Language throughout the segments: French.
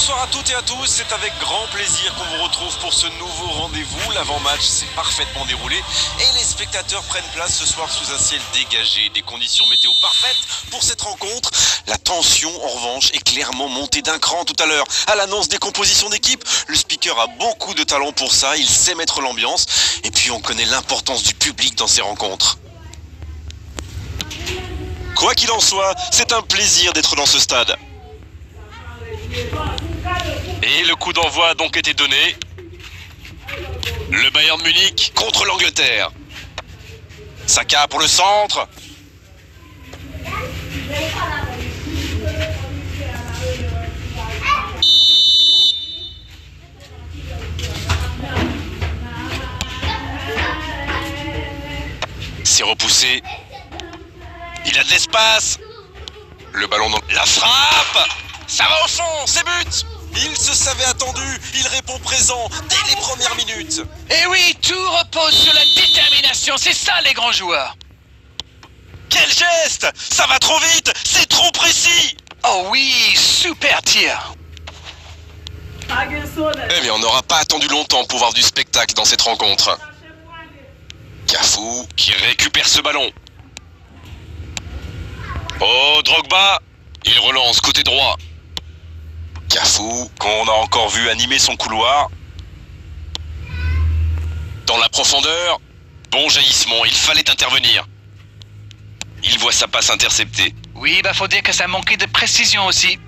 Bonsoir à toutes et à tous, c'est avec grand plaisir qu'on vous retrouve pour ce nouveau rendez-vous. L'avant-match s'est parfaitement déroulé et les spectateurs prennent place ce soir sous un ciel dégagé. Des conditions météo parfaites pour cette rencontre. La tension, en revanche, est clairement montée d'un cran tout à l'heure. À l'annonce des compositions d'équipe, le speaker a beaucoup de talent pour ça, il sait mettre l'ambiance. Et puis on connaît l'importance du public dans ces rencontres. Quoi qu'il en soit, c'est un plaisir d'être dans ce stade. Et le coup d'envoi a donc été donné. Le Bayern Munich contre l'Angleterre. Saka pour le centre. C'est repoussé. Il a de l'espace. Le ballon dans la frappe. Ça va au fond, c'est but. Il se savait attendu, il répond présent dès les premières minutes. Et oui, tout repose sur la détermination, c'est ça les grands joueurs. Quel geste! Ça va trop vite, c'est trop précis. Oh oui, super tir. Eh bien, on n'aura pas attendu longtemps pour voir du spectacle dans cette rencontre. Cafu qui récupère ce ballon. Oh, Drogba, il relance côté droit. Cafu, qu'on a encore vu animer son couloir. Dans la profondeur, bon jaillissement, il fallait intervenir. Il voit sa passe interceptée. Oui, faut dire que ça manquait de précision aussi.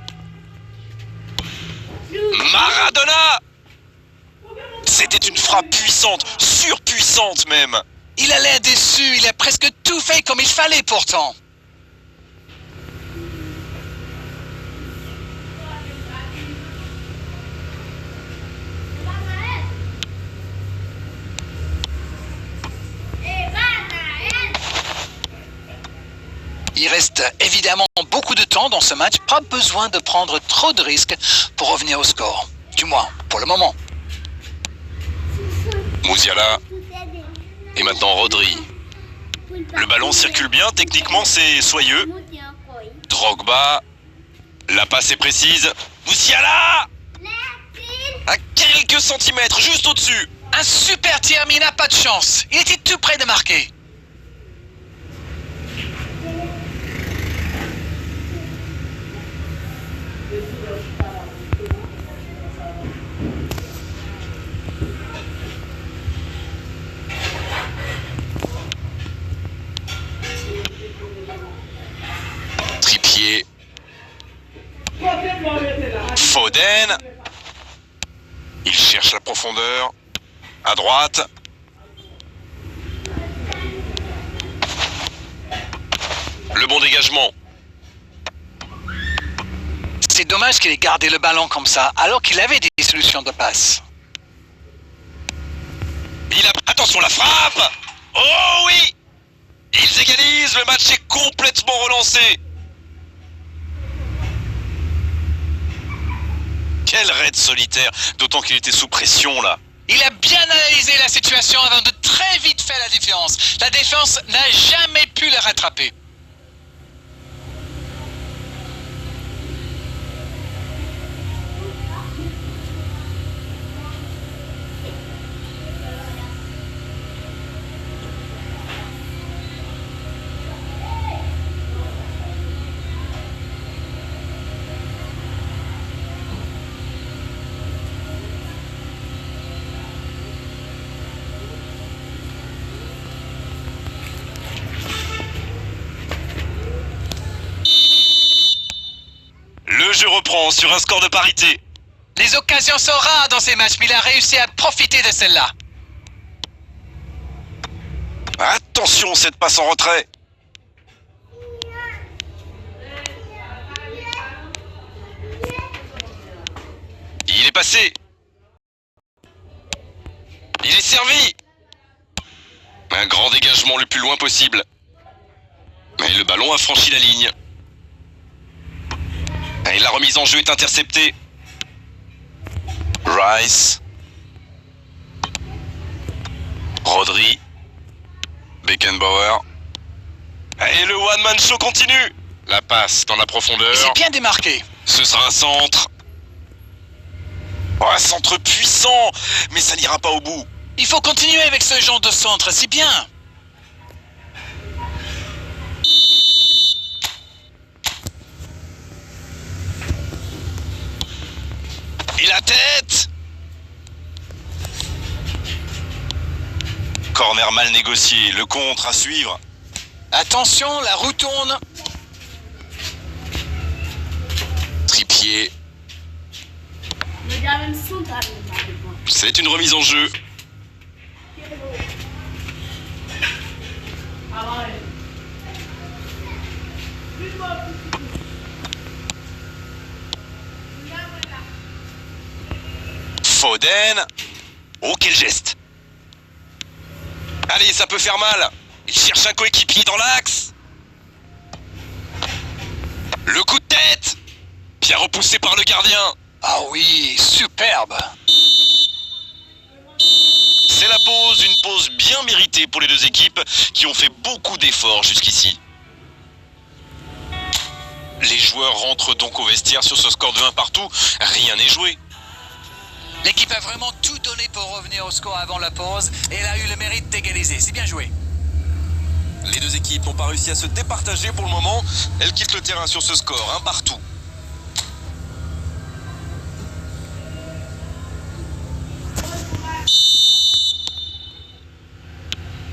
Maradona! C'était une frappe puissante, surpuissante même. Il a l'air déçu, il a presque tout fait comme il fallait pourtant. Il reste évidemment beaucoup de temps dans ce match, pas besoin de prendre trop de risques pour revenir au score. Du moins, pour le moment. Musiala. Et maintenant Rodri. Le ballon circule bien, techniquement c'est soyeux. Drogba. La passe est précise. Musiala! À quelques centimètres, juste au-dessus. Un super tir, mais il n'a pas de chance. Il était tout près de marquer. Trippier. Foden. Il cherche la profondeur. À droite. Le bon dégagement. C'est dommage qu'il ait gardé le ballon comme ça, alors qu'il avait des solutions de passe. Attention, la frappe! Oh oui! Ils égalisent, le match est complètement relancé. Quel raid solitaire, d'autant qu'il était sous pression là. Il a bien analysé la situation avant de très vite faire la différence. La défense n'a jamais pu le rattraper. Le jeu reprend sur un score de parité. Les occasions sont rares dans ces matchs, mais il a réussi à profiter de celle-là. Attention, cette passe en retrait. Il est passé. Il est servi. Un grand dégagement le plus loin possible. Mais le ballon a franchi la ligne. Et la remise en jeu est interceptée. Rice. Rodri. Beckenbauer. Et le one-man show continue. La passe dans la profondeur. Il s'est bien démarqué. Ce sera un centre. Oh, un centre puissant, mais ça n'ira pas au bout. Il faut continuer avec ce genre de centre, c'est bien. Et la tête! Corner mal négocié, le contre à suivre. Attention, la roue tourne. Tripier. C'est une remise en jeu. Foden. Oh, quel geste! Allez, ça peut faire mal. Il cherche un coéquipier dans l'axe. Le coup de tête! Bien repoussé par le gardien. Ah oui, superbe. C'est la pause, une pause bien méritée pour les deux équipes qui ont fait beaucoup d'efforts jusqu'ici. Les joueurs rentrent donc au vestiaire sur ce score de 1 partout. Rien n'est joué. L'équipe a vraiment tout donné pour revenir au score avant la pause et elle a eu le mérite d'égaliser. C'est bien joué. Les deux équipes n'ont pas réussi à se départager pour le moment. Elles quittent le terrain sur ce score, 1 partout.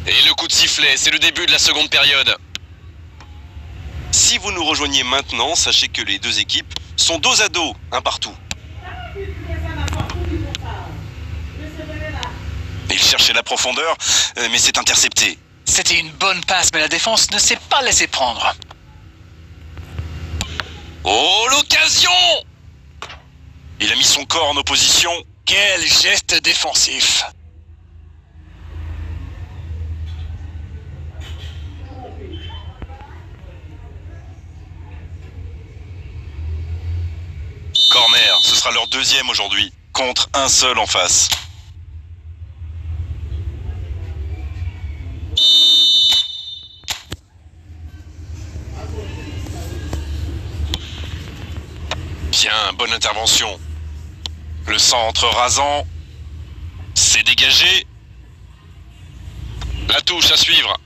Et le coup de sifflet, c'est le début de la seconde période. Si vous nous rejoignez maintenant, sachez que les deux équipes sont dos à dos, 1 partout. Il cherchait la profondeur, mais c'est intercepté. C'était une bonne passe, mais la défense ne s'est pas laissée prendre. Oh, l'occasion! Il a mis son corps en opposition. Quel geste défensif! Corner, ce sera leur deuxième aujourd'hui, contre un seul en face. Bien, bonne intervention. Le centre rasant. C'est dégagé. La touche à suivre.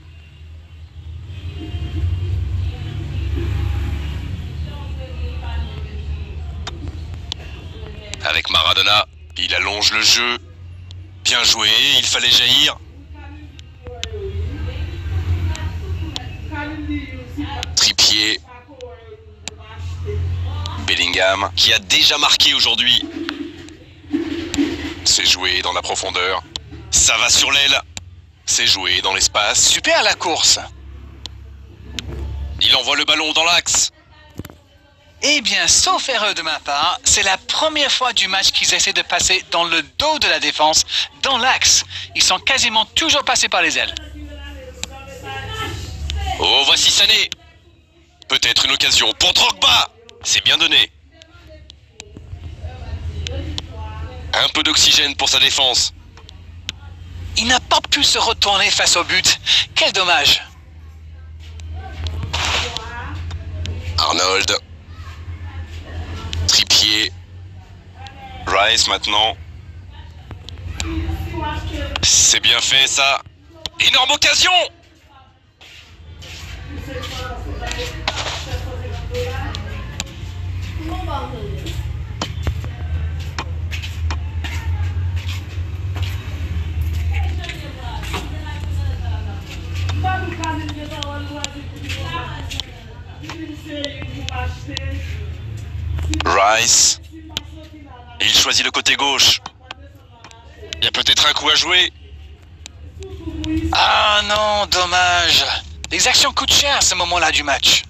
Avec Maradona, il allonge le jeu. Bien joué, il fallait jaillir. Tripier. Bellingham, qui a déjà marqué aujourd'hui. C'est joué dans la profondeur. Ça va sur l'aile. C'est joué dans l'espace. Super la course! Il envoie le ballon dans l'axe. Eh bien, sauf erreur de ma part, c'est la première fois du match qu'ils essaient de passer dans le dos de la défense, dans l'axe. Ils sont quasiment toujours passés par les ailes. Oh, voici Sané. Peut-être une occasion pour Drogba. C'est bien donné. Un peu d'oxygène pour sa défense. Il n'a pas pu se retourner face au but. Quel dommage! Arnold. Tripier. Rice maintenant. C'est bien fait ça. Énorme occasion! Rice. Il choisit le côté gauche. Il y a peut-être un coup à jouer. Ah non, dommage. Les actions coûtent cher à ce moment-là du match.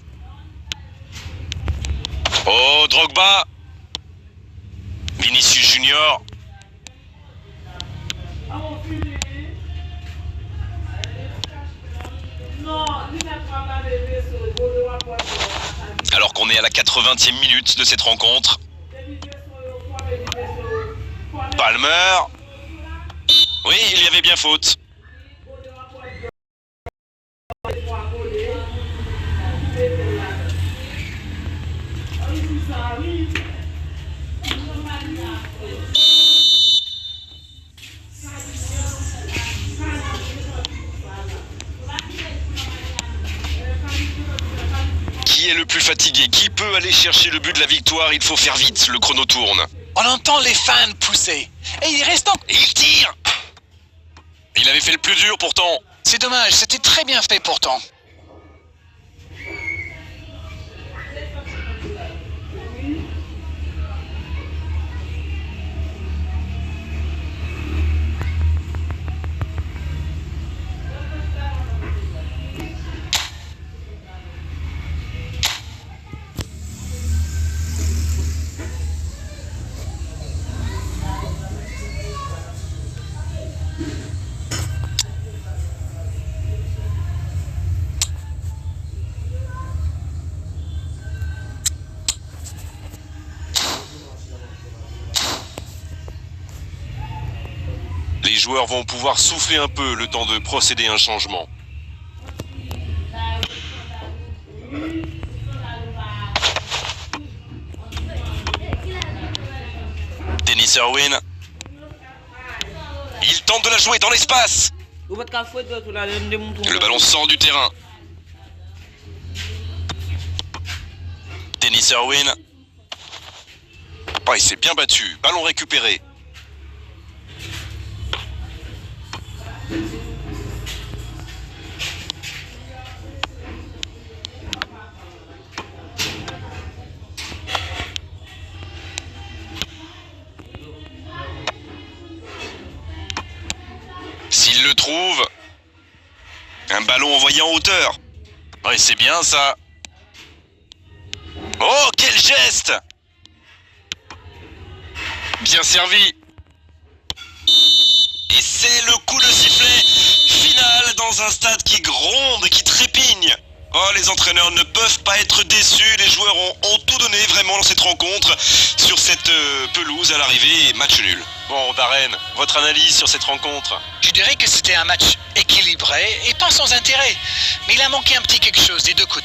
Oh, Drogba. Vinicius Junior. Alors qu'on est à la 80e minute de cette rencontre. Palmer. Oui, il y avait bien faute. plus fatigué. Qui peut aller chercher le but de la victoire? Il faut faire vite, le chrono tourne. On entend les fans pousser. Et il reste en... Et il tire! Il avait fait le plus dur pourtant. C'est dommage, c'était très bien fait pourtant. Les joueurs vont pouvoir souffler un peu le temps de procéder à un changement. Dennis Irwin. Il tente de la jouer dans l'espace. Le ballon sort du terrain. Dennis Irwin. Oh, il s'est bien battu. Ballon récupéré. S'il le trouve, un ballon envoyé en hauteur. Ouais, c'est bien ça. Oh, quel geste! Bien servi. Et c'est le coup de sifflet final dans un stade qui gronde, qui trépigne. Oh, les entraîneurs ne peuvent pas être déçus. Les joueurs ont tout donné vraiment dans cette rencontre. Sur cette pelouse à l'arrivée, match nul. Bon, Darren, votre analyse sur cette rencontre? Je dirais que c'était un match équilibré et pas sans intérêt. Mais il a manqué un petit quelque chose des deux côtés.